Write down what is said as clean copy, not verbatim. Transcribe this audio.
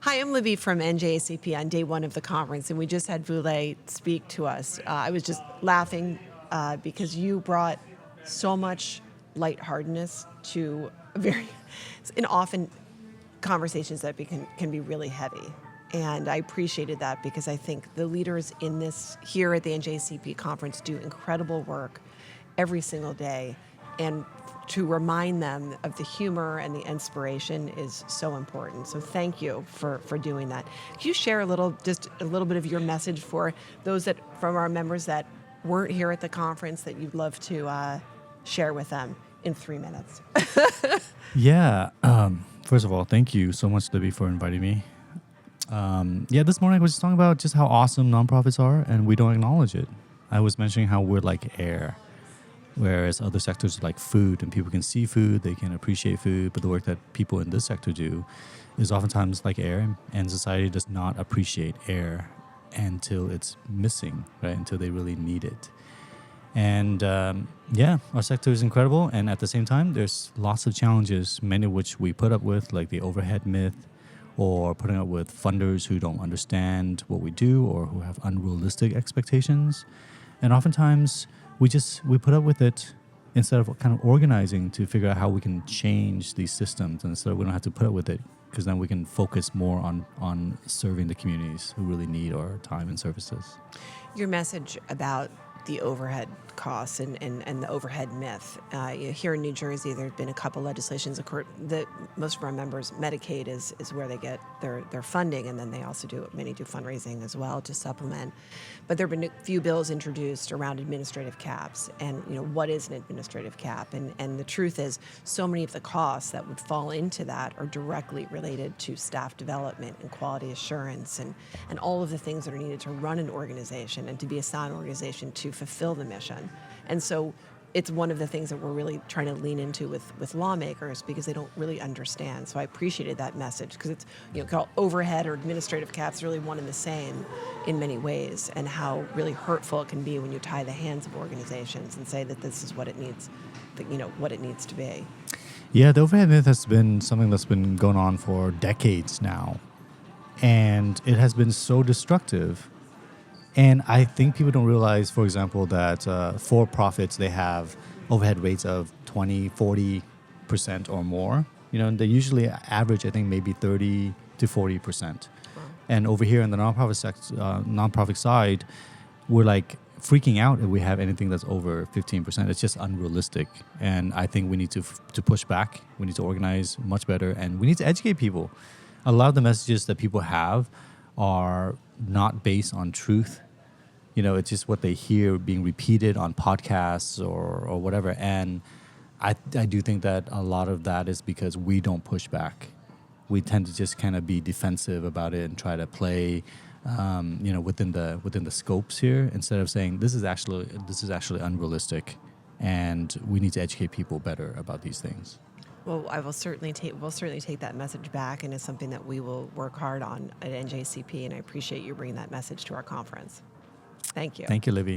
Hi, I'm Libby from NJACP on day one of the conference, and we just had Vule speak to us. I was just laughing because you brought so much lightheartedness to and often conversations that can be really heavy. And I appreciated that because I think the leaders in this here at the NJACP conference do incredible work every single day, and to remind them of the humor and the inspiration is so important. So thank you for doing that. Can you share just a little bit of your message for those from our members that weren't here at the conference that you'd love to share with them in 3 minutes? Yeah. First of all, thank you so much, Libby, for inviting me. This morning I was just talking about just how awesome nonprofits are, and we don't acknowledge it. I was mentioning how we're like air, whereas other sectors are like food, and people can see food, they can appreciate food, but the work that people in this sector do is oftentimes like air, and society does not appreciate air until it's missing, right? Until they really need it. And our sector is incredible, and at the same time, there's lots of challenges, many of which we put up with, like the overhead myth, or putting up with funders who don't understand what we do or who have unrealistic expectations. And oftentimes, we put up with it instead of kind of organizing to figure out how we can change these systems, and so we don't have to put up with it, because then we can focus more on serving the communities who really need our time and services. Your message about the overhead costs and the overhead myth. Here in New Jersey, there have been a couple legislations. Of course, most of our members, Medicaid is where they get their funding, and then they also many do fundraising as well to supplement. But there have been a few bills introduced around administrative caps, and what is an administrative cap? And the truth is, so many of the costs that would fall into that are directly related to staff development and quality assurance and all of the things that are needed to run an organization and to be a sound organization to fulfill the mission. And so it's one of the things that we're really trying to lean into with lawmakers, because they don't really understand. So I appreciated that message, because it's called overhead or administrative caps, really one and the same in many ways, and how really hurtful it can be when you tie the hands of organizations and say that this is what it needs, what it needs to be. Yeah, the overhead myth has been something that's been going on for decades now, and it has been so destructive. And I think people don't realize, for example, that for-profits, they have overhead rates of 20, 40% or more. They usually average, I think, maybe 30 to 40%. Wow. And over here in the nonprofit side, we're like freaking out if we have anything that's over 15%. It's just unrealistic. And I think we need to push back. We need to organize much better, and we need to educate people. A lot of the messages that people have are not based on truth. It's just what they hear being repeated on podcasts or whatever. And I do think that a lot of that is because we don't push back. We tend to just kind of be defensive about it and try to play, within the scopes here, instead of saying this is actually unrealistic, and we need to educate people better about these things. Well, we'll certainly take that message back, and it's something that we will work hard on at NJCP. And I appreciate you bringing that message to our conference. Thank you. Thank you, Libby.